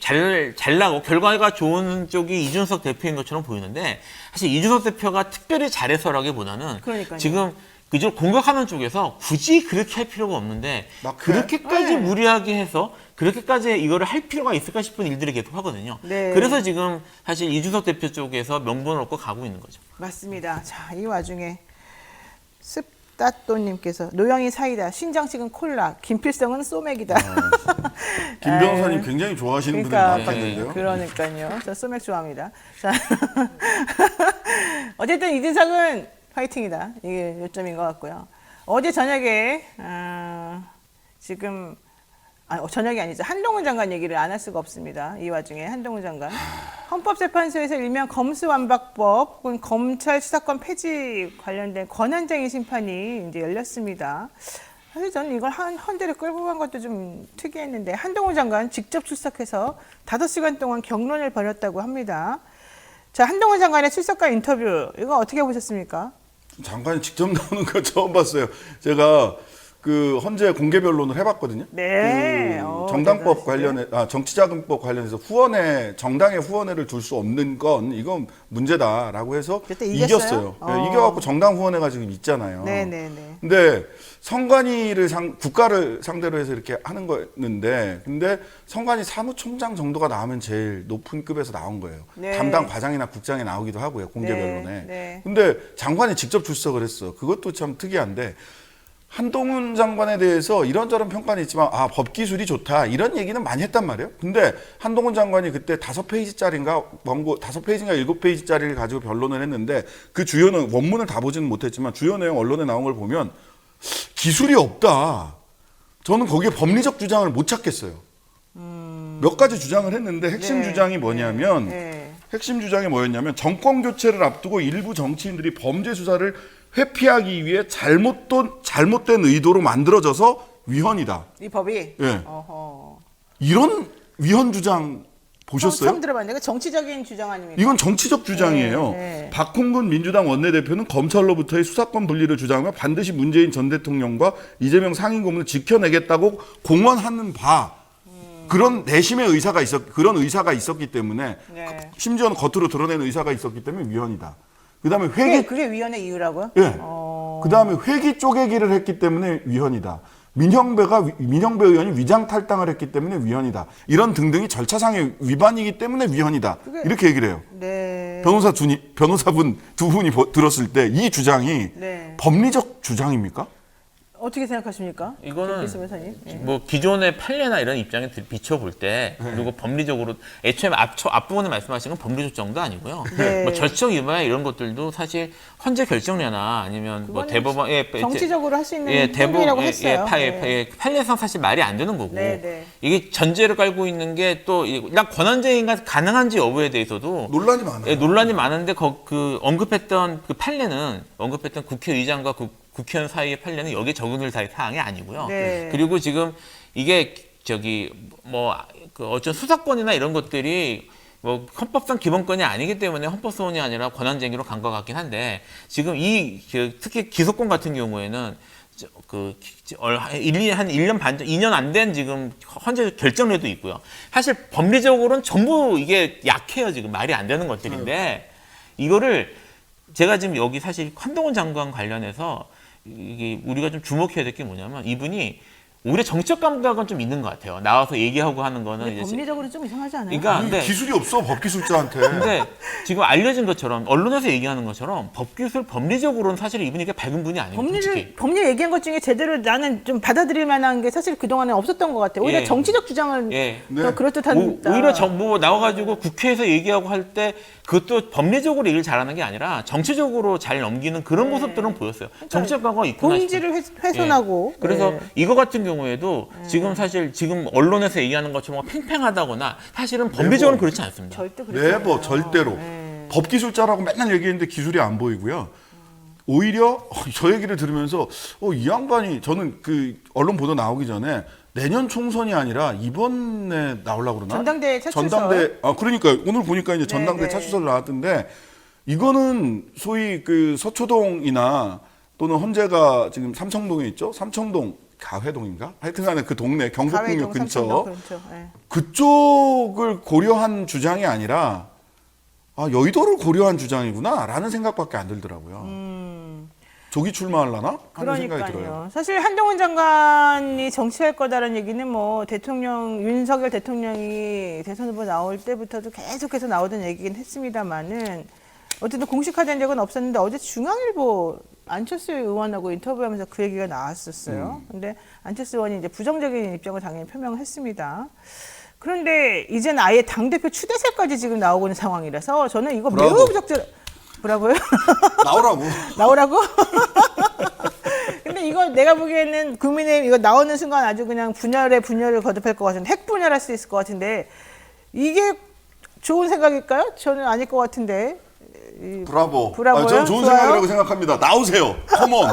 잘 나고 결과가 좋은 쪽이 이준석 대표인 것처럼 보이는데 사실 이준석 대표가 특별히 잘해서라기보다는 그러니까요. 지금 그저 공격하는 쪽에서 굳이 그렇게 할 필요가 없는데 막 그렇게까지 네. 무리하게 해서 그렇게까지 이거를 할 필요가 있을까 싶은 일들이 계속 하거든요. 네. 그래서 지금 사실 이준석 대표 쪽에서 명분을 얻고 가고 있는 거죠. 맞습니다. 자, 이 와중에 습다또님께서 노영이 사이다, 신장식은 콜라, 김필성은 소맥이다. 김 변호사님 굉장히 좋아하시는 분들이 많다는데요. 그러니까요. 저 소맥 좋아합니다. 자, 어쨌든 이준석은 파이팅이다. 이게 요점인 것 같고요. 어제 저녁에 지금 저녁이 아니죠. 한동훈 장관 얘기를 안 할 수가 없습니다. 이 와중에 한동훈 장관. 헌법재판소에서 일명 검수완박법 혹은 검찰 수사권 폐지 관련된 권한쟁의 심판이 이제 열렸습니다. 사실 저는 이걸 헌재를 끌고 간 것도 좀 특이했는데 한동훈 장관 직접 출석해서 5시간 동안 경론을 벌였다고 합니다. 자, 한동훈 장관의 출석과 인터뷰 이거 어떻게 보셨습니까? 장관이 직접 나오는 거 처음 봤어요. 제가 헌재 공개 변론을 해봤거든요. 네. 정당법 정치자금법 관련해서 정당의 후원회를 둘 수 없는 건 이건 문제다라고 해서 그때 이겼어요. 네, 이겨갖고 정당 후원회가 지금 있잖아요. 네네네. 근데 선관위를 국가를 상대로 해서 이렇게 하는 거였는데, 근데 선관위 사무총장 정도가 나오면 제일 높은 급에서 나온 거예요. 네. 담당 과장이나 국장이 나오기도 하고요, 공개 변론에. 네. 근데 장관이 직접 출석을 했어. 그것도 참 특이한데. 한동훈 장관에 대해서 이런저런 평가는 있지만 법 기술이 좋다 이런 얘기는 많이 했단 말이에요. 근데 한동훈 장관이 그때 5페이지짜리인가 5페이지인가 7페이지짜리를 가지고 변론을 했는데 그 주요 내용 원문을 다 보지는 못했지만 주요 내용 언론에 나온 걸 보면 기술이 없다. 저는 거기에 법리적 주장을 못 찾겠어요. 몇 가지 주장을 했는데 핵심 주장이 뭐냐면 핵심 주장이 뭐였냐면 정권 교체를 앞두고 일부 정치인들이 범죄 수사를 회피하기 위해 잘못된 의도로 만들어져서 위헌이다. 이 법이? 예. 어허. 이런 위헌 주장 보셨어요? 처음 들어봤는데 정치적인 주장 아닙니까? 이건 정치적 주장이에요. 네. 박홍근 민주당 원내대표는 검찰로부터의 수사권 분리를 주장하며 반드시 문재인 전 대통령과 이재명 상임고문을 지켜내겠다고 공언하는 바 그런 내심의 그런 의사가 있었기 때문에 네. 심지어는 겉으로 드러낸 의사가 있었기 때문에 위헌이다. 그다음에 그게 위헌의 이유라고요? 예. 그다음에 회기 쪼개기를 했기 때문에 위헌이다. 민형배 의원이 위장 탈당을 했기 때문에 위헌이다. 이런 등등이 절차상의 위반이기 때문에 위헌이다. 이렇게 얘기를 해요. 네. 변호사분 두 분이 들었을 때 이 주장이 네. 법리적 주장입니까? 어떻게 생각하십니까? 이거는 김필수 변호사님. 네. 뭐 기존의 판례나 이런 입장에 비춰볼 때 그리고 법리적으로 애초에 앞부분에 말씀하신 건 법리적 정도 아니고요. 네. 뭐 절차적 위반 이런 것들도 사실 헌재 결정례나 아니면 뭐 대법원 정치적으로 할 수 있는 대법원 행위라고 했어요. 판례상 사실 말이 안 되는 거고 네, 네. 이게 전제를 깔고 있는 게 또 권한쟁의가 가능한지 여부에 대해서도 논란이 많아요. 예, 논란이 많은데 언급했던 그 판례는 언급했던 국회의장과 국회의원 사이의 판례는 여기에 적용될 사항이 아니고요. 네. 그리고 지금 이게 그 어떤 수사권이나 이런 것들이 뭐 헌법상 기본권이 아니기 때문에 헌법소원이 아니라 권한쟁의로 간 것 같긴 한데 지금 특히 기소권 같은 경우에는 한 1년 반, 2년 안 된 지금 헌재 결정례도 있고요. 사실 법리적으로는 전부 이게 약해요. 지금 말이 안 되는 것들인데 이거를 제가 지금 여기 사실 한동훈 장관 관련해서 이게 우리가 좀 주목해야 될 게 뭐냐면 이분이 오히려 정치적 감각은 좀 있는 것 같아요. 나와서 얘기하고 하는 거는 근데 법리적으로 좀 이상하지 않아요? 그러니까 아니, 근데 기술이 없어 법기술자한테. 근데 지금 알려진 것처럼 언론에서 얘기하는 것처럼 법리적으로는 사실 이분이 이게 밝은 분이 아니에요. 솔직히. 법리 얘기한 것 중에 제대로 나는 좀 받아들일 만한 게 사실 그동안에 없었던 것 같아요. 오히려 예. 정치적 주장을 예. 더 그럴듯한. 오히려 뭐 나와가지고 국회에서 얘기하고 할 때 그것도 법리적으로 얘기를 잘하는 게 아니라 정치적으로 잘 넘기는 그런 모습들은 보였어요. 정치적 감각이 있구나. 본질을 훼손하고. 예. 그래서 네. 이거 같은 경우에도 지금 사실 지금 언론에서 얘기하는 것처럼 팽팽하다거나 사실은 법리적으로는 그렇지 않습니다. 절대 그렇지 않아요. 네버 절대로 법기술자라고 맨날 얘기했는데 기술이 안 보이고요. 오히려 저 얘기를 들으면서 이 양반이 저는 그 언론 보도 나오기 전에 내년 총선이 아니라 이번에 나오려고 그러나? 전당대 차출설. 그러니까 오늘 보니까 이제 전당대 네. 차출설 나왔던데 이거는 소위 그 서초동이나 또는 헌재가 지금 삼청동에 있죠? 삼청동 가회동인가? 하여튼간에 그 동네 경복궁역 근처 네. 그쪽을 고려한 주장이 아니라 여의도를 고려한 주장이구나라는 생각밖에 안 들더라고요. 조기 출마하려나? 하는 생각이 들어요. 그러니까요. 사실 한동훈 장관이 정치할 거다라는 얘기는 뭐 윤석열 대통령이 대선 후보 나올 때부터도 계속해서 나오던 얘기긴 했습니다만은 어쨌든 공식화된 적은 없었는데 어제 중앙일보 안철수 의원하고 인터뷰하면서 그 얘기가 나왔었어요. 근데 안철수 의원이 이제 부정적인 입장을 당연히 표명했습니다. 그런데 이제는 아예 당대표 추대세까지 지금 나오고 있는 상황이라서 저는 이거 브라보. 매우 부적절. 뭐라고요? 나오라고. 나오라고? 근데 이거 내가 보기에는 국민의힘 이거 나오는 순간 아주 그냥 분열을 거듭할 것 같은데 핵 분열할 수 있을 것 같은데 이게 좋은 생각일까요? 저는 아닐 것 같은데. 브라보. 브라보요? 저는 좋은 좋아요? 생각이라고 생각합니다. 나오세요. 컴온.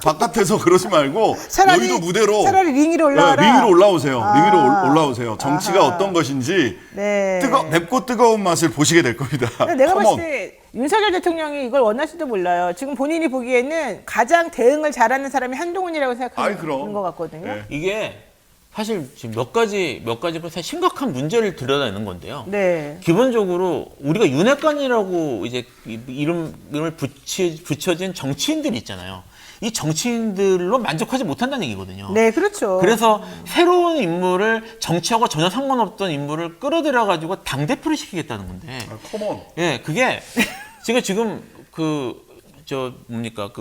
바깥에서 그러지 말고 여의도 무대로 차라리 링 위로 올라와라. 링 위로 올라오세요. 링 위로 올라오세요. 정치가 아하. 어떤 것인지 네. 맵고 뜨거운 맛을 보시게 될 겁니다. 근데 내가 컴온. 봤을 때 윤석열 대통령이 이걸 원할지도 몰라요. 지금 본인이 보기에는 가장 대응을 잘하는 사람이 한동훈이라고 아이, 생각하는 그럼. 것 같거든요. 네. 이게 사실 지금 몇 가지 사실 심각한 문제를 들여다내는 건데요. 네. 기본적으로 우리가 윤핵관이라고 이제 이름을 붙여진 정치인들이 있잖아요. 이 정치인들로 만족하지 못한다는 얘기거든요. 네, 그렇죠. 그래서 새로운 인물을 정치하고 전혀 상관없던 인물을 끌어들여 가지고 당 대표를 시키겠다는 건데. 컴온. 예, 그게 제가 지금 그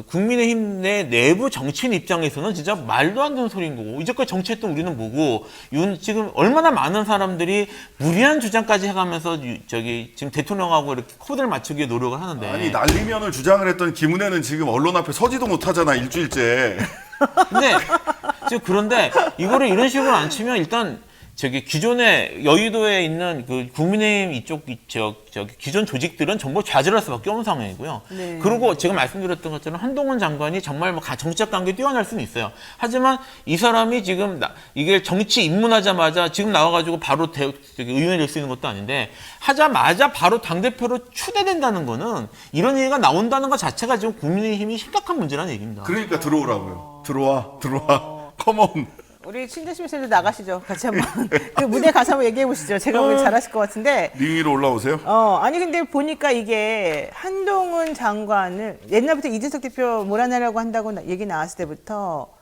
국민의힘 내 내부 정치인 입장에서는 진짜 말도 안 되는 소리인 거고, 이제까지 정치했던 우리는 뭐고, 지금 얼마나 많은 사람들이 무리한 주장까지 해가면서 지금 대통령하고 이렇게 코드를 맞추기 위해 노력을 하는데. 아니 날리면을 주장을 했던 김은혜는 지금 언론 앞에 서지도 못하잖아 일주일째. 그런데 이거를 이런 식으로 안 치면 일단 기존에 여의도에 있는 그 국민의힘 이쪽 기존 조직들은 전부 좌절할 수밖에 없는 상황이고요. 네. 그리고 제가 말씀드렸던 것처럼 한동훈 장관이 정말 뭐 정치적 관계 뛰어날 수는 있어요. 하지만 이 사람이 지금 이게 정치 입문하자마자 지금 나와가지고 바로 의원이 될 수 있는 것도 아닌데 하자마자 바로 당대표로 추대된다는 거는 이런 얘기가 나온다는 것 자체가 지금 국민의힘이 심각한 문제라는 얘기입니다. 그러니까 들어오라고요. 들어와. 컴온. 우리 신재심 선생도 나가시죠. 같이 한번 그 무대 가서 한번 얘기해 보시죠. 제가 보기엔 잘하실 것 같은데. 링 위로 올라오세요. 아니 근데 보니까 이게 한동훈 장관을 옛날부터 이준석 대표 몰아내려고 한다고 얘기 나왔을 때부터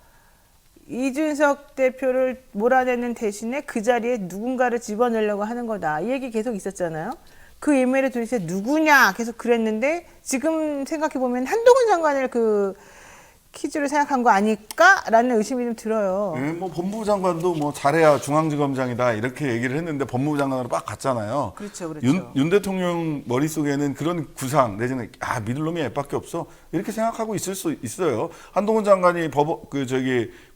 이준석 대표를 몰아내는 대신에 그 자리에 누군가를 집어넣으려고 하는 거다. 이 얘기 계속 있었잖아요. 그 인물이 도대체 누구냐 계속 그랬는데 지금 생각해 보면 한동훈 장관을 그 퀴즈로 생각한 거 아닐까라는 의심이 좀 들어요. 네, 뭐 법무부 장관도 뭐 잘해야 중앙지검장이다 이렇게 얘기를 했는데 법무부 장관으로 막 갔잖아요. 그렇죠, 그렇죠. 윤 대통령 머릿속에는 그런 구상 내지는 믿을 놈이 애밖에 없어 이렇게 생각하고 있을 수 있어요. 한동훈 장관이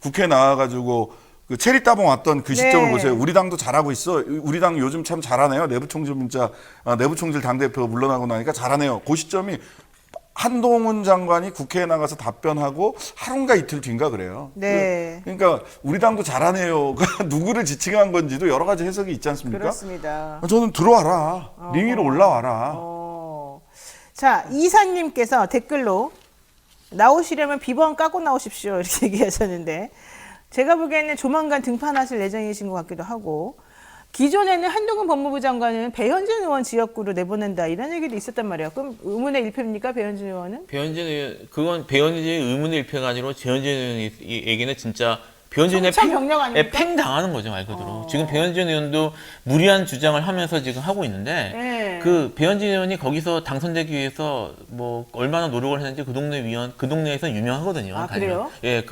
국회 나와가지고 그 체리 따봉 왔던 그 시점을 네. 보세요. 우리 당도 잘하고 있어. 우리 당 요즘 참 잘하네요. 내부총질 당대표가 물러나고 나니까 잘하네요. 그 시점이 한동훈 장관이 국회에 나가서 답변하고 하루인가 이틀 뒤인가 그래요. 네. 그러니까 우리 당도 잘하네요가 누구를 지칭한 건지도 여러 가지 해석이 있지 않습니까? 그렇습니다. 저는 들어와라. 링 위로 올라와라. 자, 이사님께서 댓글로 나오시려면 비번 까고 나오십시오 이렇게 얘기하셨는데 제가 보기에는 조만간 등판하실 예정이신 것 같기도 하고 기존에는 한동훈 법무부 장관은 배현진 의원 지역구로 내보낸다 이런 얘기도 있었단 말이에요. 그럼 의문의 일패입니까 배현진 의원은? 배현진 의원, 그건 배현진의 의문의 일패가 아니라 배현진 의원 얘기는 진짜 배현진의 청천벽력 아닙니까? 팽 당하는 거죠 말 그대로. 지금 배현진 의원도 무리한 주장을 하면서 지금 하고 있는데 네. 그 배현진 의원이 거기서 당선되기 위해서 뭐 얼마나 노력을 했는지 그 동네에서 유명하거든요. 아, 그래요? 예,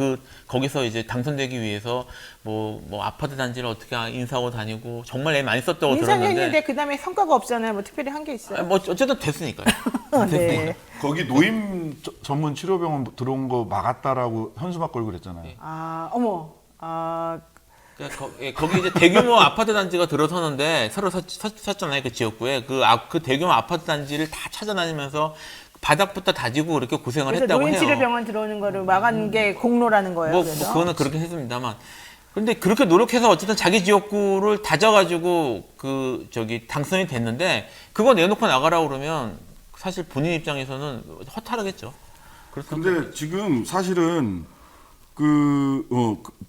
거기서 이제 당선되기 위해서 뭐 아파트 단지를 어떻게 인사하고 다니고 정말 애 많이 썼다고 인사는 들었는데 했는데 그 다음에 성과가 없잖아요. 뭐 특별히 한 게 있어요? 뭐 어쨌든 됐으니까요. 네. 거기 노인 전문 치료병원 들어온 거 막았다라고 현수막 걸고 그랬잖아요. 아, 어머. 그러니까 거기 이제 대규모 아파트 단지가 들어서는데 새로 섰잖아요 그 지역구에 그 대규모 아파트 단지를 다 찾아다니면서 바닥부터 다지고 그렇게 고생을 그래서 했다고 해요. 노인치료병원 들어오는 거를 막은 게 공로라는 거예요. 뭐 그래서? 그거는 그렇게 했습니다만. 그런데 그렇게 노력해서 어쨌든 자기 지역구를 다져가지고 당선이 됐는데 그거 내놓고 나가라 그러면 사실 본인 입장에서는 허탈하겠죠. 근데 지금 사실은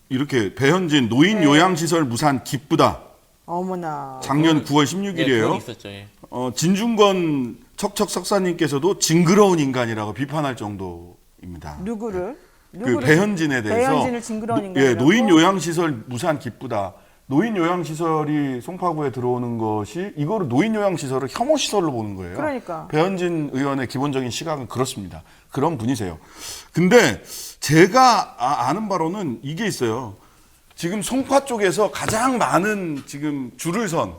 이렇게 배현진 노인 네. 요양시설 무산 기쁘다. 어머나. 작년 9월 네, 16일이에요. 그건 있었죠. 예. 진중권 척척 석사님께서도 징그러운 인간이라고 비판할 정도입니다. 누구를? 그 배현진에 대해서 배현진을 징그러운 인간이라고? 예, 노인 요양시설 무산 기쁘다. 노인 요양시설이 송파구에 들어오는 것이 이거를 노인 요양시설을 혐오 시설로 보는 거예요. 그러니까. 배현진 의원의 기본적인 시각은 그렇습니다. 그런 분이세요. 근데 제가 아는 바로는 이게 있어요. 지금 송파 쪽에서 가장 많은 지금 줄을 선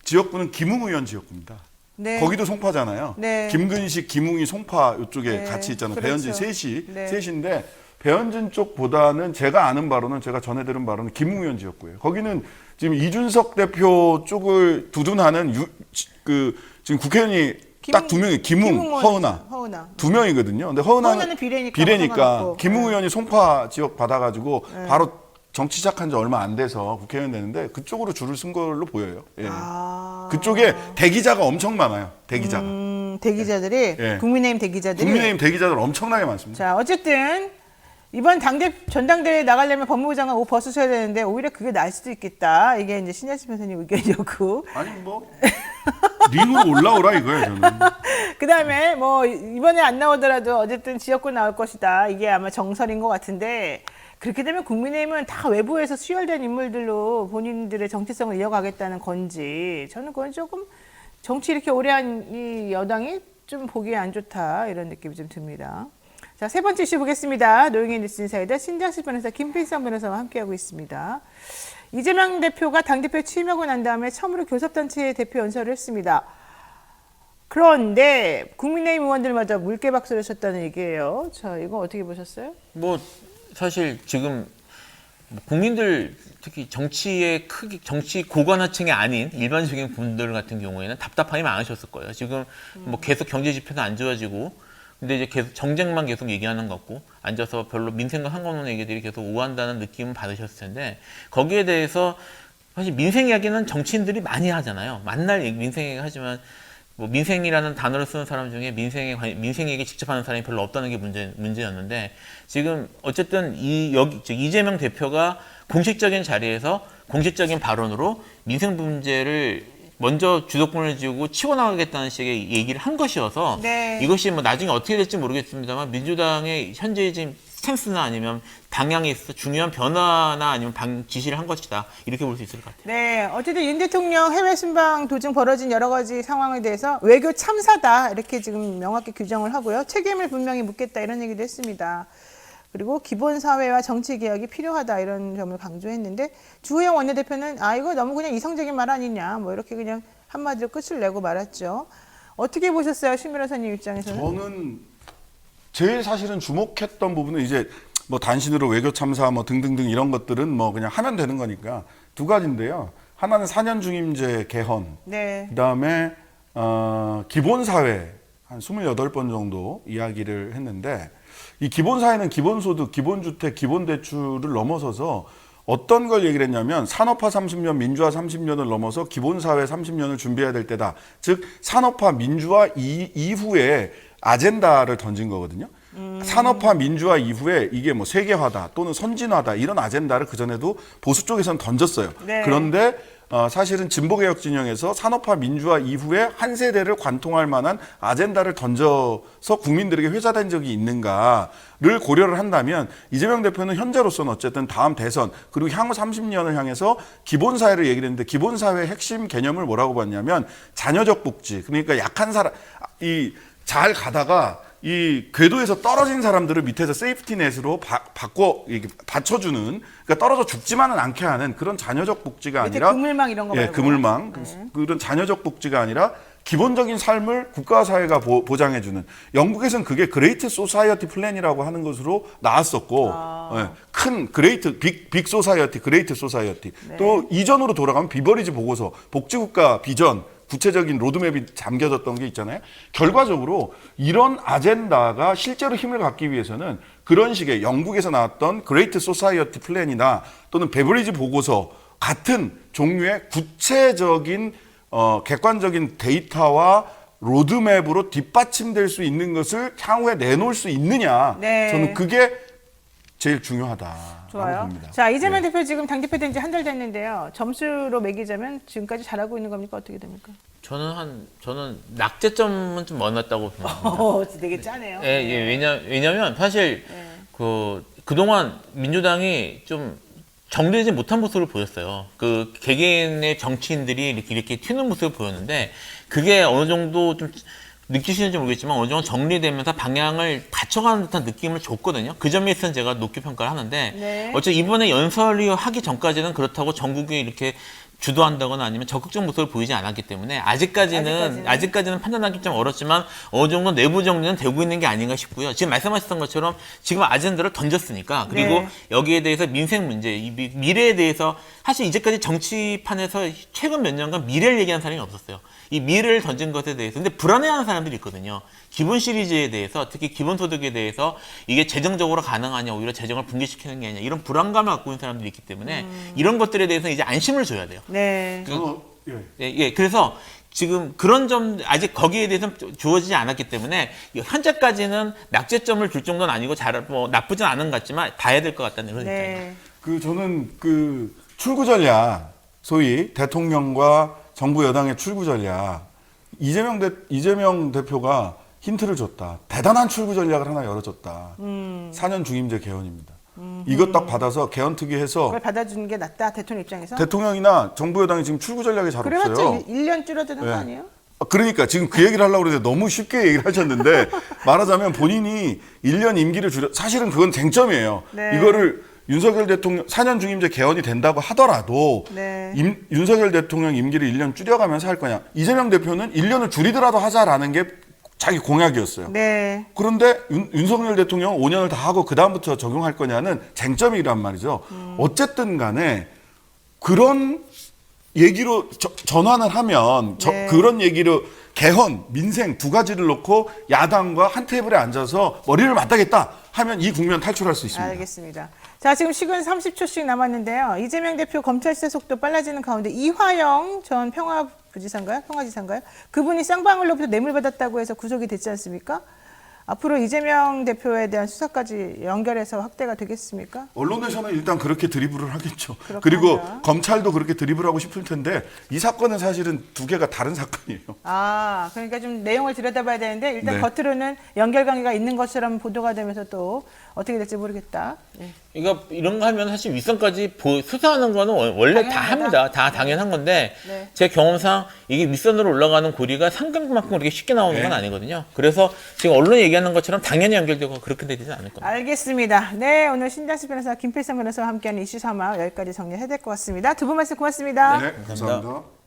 지역구는 김웅 의원 지역구입니다. 네. 거기도 송파잖아요. 네. 김근식, 김웅이 송파 이쪽에 네. 같이 있잖아요. 그렇죠. 배현진 셋이. 네. 셋인데 배현진 쪽보다는 제가 아는 바로는 제가 전해 들은 바로는 김웅 의원 지역구예요. 거기는 지금 이준석 대표 쪽을 두둔하는 지금 국회의원이 딱 두 명이 김웅, 허은하. 두 명이거든요. 근데 허은하는 비례니까 상관없고. 김웅 네. 의원이 송파 지역 받아가지고 바로 정치 시작한 지 얼마 안 돼서 국회의원 되는데 그쪽으로 줄을 쓴 걸로 보여요. 예. 그쪽에 대기자가 엄청 많아요. 대기자가. 대기자들이 예. 국민의힘 대기자들이. 국민의힘 대기자들 엄청나게 많습니다. 자, 어쨌든 이번 전당대회 나가려면 법무부 장관 옷 벗으셔야 되는데 오히려 그게 나을 수도 있겠다. 이게 이제 신하신 변호사님 의견이었고. 아니 뭐 링으로 올라오라 이거예요 저는. 그다음에 뭐 이번에 안 나오더라도 어쨌든 지역구 나올 것이다. 이게 아마 정설인 것 같은데 그렇게 되면 국민의힘은 다 외부에서 수혈된 인물들로 본인들의 정치성을 이어가겠다는 건지 저는 그건 조금 정치 이렇게 오래 한 이 여당이 좀 보기에 안 좋다 이런 느낌이 좀 듭니다. 자, 세 번째 이슈 보겠습니다. 노영희 뉴스 인사이더 신장식 변호사 김필성 변호사와 함께하고 있습니다. 이재명 대표가 당대표에 취임하고 난 다음에 처음으로 교섭단체 대표 연설을 했습니다. 그런데 국민의힘 의원들마다 물개박수를 쳤다는 얘기예요. 자, 이거 어떻게 보셨어요? 뭐 사실 지금 국민들 특히 정치의 정치 고관하층이 아닌 일반적인 분들 같은 경우에는 답답함이 많으셨을 거예요. 지금 뭐 계속 경제 지표는 안 좋아지고 근데 이제 계속 정쟁만 계속 얘기하는 것 같고 앉아서 별로 민생과 상관없는 얘기들이 계속 오한다는 느낌은 받으셨을 텐데 거기에 대해서 사실 민생 이야기는 정치인들이 많이 하잖아요. 만날 민생 얘기 하지만 뭐 민생이라는 단어를 쓰는 사람 중에 민생에게 직접 하는 사람이 별로 없다는 게 문제였는데 지금 어쨌든 이재명 대표가 공식적인 자리에서 공식적인 발언으로 민생 문제를 먼저 주도권을 쥐고 치고 나가겠다는 식의 얘기를 한 것이어서 네. 이것이 뭐 나중에 어떻게 될지 모르겠습니다만 민주당의 현재 지금 스탠스나 아니면 방향에 있어서 중요한 변화나 아니면 지시를 한 것이다. 이렇게 볼 수 있을 것 같아요. 네, 어쨌든 윤 대통령 해외 순방 도중 벌어진 여러 가지 상황에 대해서 외교 참사다 이렇게 지금 명확히 규정을 하고요. 책임을 분명히 묻겠다 이런 얘기도 했습니다. 그리고 기본 사회와 정치 개혁이 필요하다 이런 점을 강조했는데 주호영 원내대표는 이거 너무 그냥 이성적인 말 아니냐 뭐 이렇게 그냥 한마디로 끝을 내고 말았죠. 어떻게 보셨어요, 신 변호사님 입장에서는? 저는 제일 사실은 주목했던 부분은 이제 뭐 단신으로 외교 참사 뭐 등등등 이런 것들은 뭐 그냥 하면 되는 거니까 두 가지인데요. 하나는 4년 중임제 개헌, 네. 그다음에 기본사회 한 28번 정도 이야기를 했는데 이 기본사회는 기본소득, 기본주택, 기본대출을 넘어서서 어떤 걸 얘기를 했냐면 산업화 30년, 민주화 30년을 넘어서 기본사회 30년을 준비해야 될 때다. 즉 산업화, 민주화 이후에 아젠다를 던진 거거든요. 산업화, 민주화 이후에 이게 뭐 세계화다 또는 선진화다 이런 아젠다를 그전에도 보수 쪽에서는 던졌어요. 네. 그런데 사실은 진보개혁 진영에서 산업화 민주화 이후에 한 세대를 관통할 만한 아젠다를 던져서 국민들에게 회자된 적이 있는가를 고려를 한다면 이재명 대표는 현재로서는 어쨌든 다음 대선 그리고 향후 30년을 향해서 기본사회를 얘기를 했는데 기본사회의 핵심 개념을 뭐라고 봤냐면 자녀적 복지, 그러니까 약한 사람, 잘 가다가 이 궤도에서 떨어진 사람들을 밑에서 세이프티넷으로 받쳐주는, 그러니까 떨어져 죽지만은 않게 하는 그런 자녀적 복지가 밑에 아니라 그물망 이런 거 말고. 그물망. 그런 자녀적 복지가 아니라 기본적인 삶을 국가와 사회가 보장해주는. 영국에서는 그게 그레이트 소사이어티 플랜이라고 하는 것으로 나왔었고, 큰 빅 소사이어티, 그레이트 소사이어티. 네. 또 이전으로 돌아가면 비버리지 보고서 복지국가 비전, 구체적인 로드맵이 잠겨졌던 게 있잖아요. 결과적으로 이런 아젠다가 실제로 힘을 갖기 위해서는 그런 식의 영국에서 나왔던 그레이트 소사이어티 플랜이나 또는 베버리지 보고서 같은 종류의 구체적인 객관적인 데이터와 로드맵으로 뒷받침될 수 있는 것을 향후에 내놓을 수 있느냐. 네. 저는 그게 제일 중요하다. 좋아요. 봅니다. 자, 이재명 네. 대표 지금 당대표 된 지 한 달 됐는데요. 점수로 매기자면 지금까지 잘하고 있는 겁니까? 어떻게 됩니까? 저는 낙제점은 좀 많았다고 생각합니다. 되게 짜네요. 예, 왜냐면 사실 그동안 민주당이 좀 정리되지 못한 모습을 보였어요. 그 개개인의 정치인들이 이렇게 튀는 모습을 보였는데 그게 어느 정도 좀 느끼시는지 모르겠지만 어느 정도 정리되면서 방향을 받쳐가는 듯한 느낌을 줬거든요. 그 점에 있어서는 제가 높게 평가를 하는데 네. 어차피 이번에 연설이 하기 전까지는 그렇다고 전국에 이렇게 주도한다거나 아니면 적극적 모습을 보이지 않았기 때문에 아직까지는 판단하기 좀 어렵지만 어느 정도 내부 정리는 되고 있는 게 아닌가 싶고요. 지금 말씀하셨던 것처럼 지금 아젠다를 던졌으니까 그리고 네. 여기에 대해서 민생 문제, 이 미래에 대해서 사실 이제까지 정치판에서 최근 몇 년간 미래를 얘기하는 사람이 없었어요. 이 미래를 던진 것에 대해서 근데 불안해하는 사람들이 있거든요. 기본 시리즈에 대해서 특히 기본소득에 대해서 이게 재정적으로 가능하냐 오히려 재정을 붕괴시키는 게 아니냐 이런 불안감을 갖고 있는 사람들이 있기 때문에 이런 것들에 대해서 이제 안심을 줘야 돼요. 네. 그래서 지금 그런 점 아직 거기에 대해서는 주어지지 않았기 때문에 현재까지는 낙제점을 줄 정도는 아니고 나쁘진 않은 것 같지만 봐야 될 것 같다는 그런 입장입니다. 네. 저는 출구 전략, 소위 대통령과 정부 여당의 출구 전략, 이재명 대표가 힌트를 줬다. 대단한 출구 전략을 하나 열어줬다. 4년 중임제 개헌입니다. 이것 딱 받아서 개헌 특위해서 그걸 받아주는 게 낫다, 대통령 입장에서? 대통령이나 정부 여당이 지금 출구 전략이 잘 없어요. 그래봤자 1년 줄어드는 거 네. 아니에요? 그러니까 지금 그 얘기를 하려고 그러는데 너무 쉽게 얘기를 하셨는데 말하자면 본인이 1년 임기를 사실은 그건 쟁점이에요. 네. 이거를 윤석열 대통령 4년 중임제 개헌이 된다고 하더라도 네. 윤석열 대통령 임기를 1년 줄여가면서 할 거냐. 이재명 대표는 1년을 줄이더라도 하자라는 게 자기 공약이었어요. 네. 그런데 윤석열 대통령은 5년을 다 하고 그다음부터 적용할 거냐는 쟁점이란 말이죠. 어쨌든 간에 그런 얘기로 전환을 하면 네. 그런 얘기로 개헌, 민생 두 가지를 놓고 야당과 한 테이블에 앉아서 머리를 맞대겠다 하면 이 국면 탈출할 수 있습니다. 알겠습니다. 자, 지금 시간 30초씩 남았는데요. 이재명 대표 검찰 수사 속도 빨라지는 가운데 이화영 전 부지사인가요? 평화지사인가요? 그분이 쌍방울로부터 뇌물 받았다고 해서 구속이 됐지 않습니까? 앞으로 이재명 대표에 대한 수사까지 연결해서 확대가 되겠습니까? 언론에서는 일단 그렇게 드리블을 하겠죠. 그렇군요. 그리고 검찰도 그렇게 드리블하고 싶을 텐데 이 사건은 사실은 두 개가 다른 사건이에요. 아, 그러니까 좀 내용을 들여다봐야 되는데 일단 네. 겉으로는 연결관계가 있는 것처럼 보도가 되면서 또 어떻게 될지 모르겠다. 네. 이거 이런 거 하면 사실 윗선까지 수사하는 거는 원래 다 당연하다. 합니다. 다 당연한 건데 네. 제 경험상 이게 윗선으로 올라가는 고리가 상경만큼 그렇게 쉽게 나오는 건 네. 아니거든요. 그래서 지금 언론이 얘기하는 것처럼 당연히 연결되고 그렇게 되지 않을 겁니다. 알겠습니다. 네, 오늘 신장식 변호사, 김필성 변호사와 함께하는 이슈 3화 여기까지 정리해야 될 것 같습니다. 두 분 말씀 고맙습니다. 네, 감사합니다.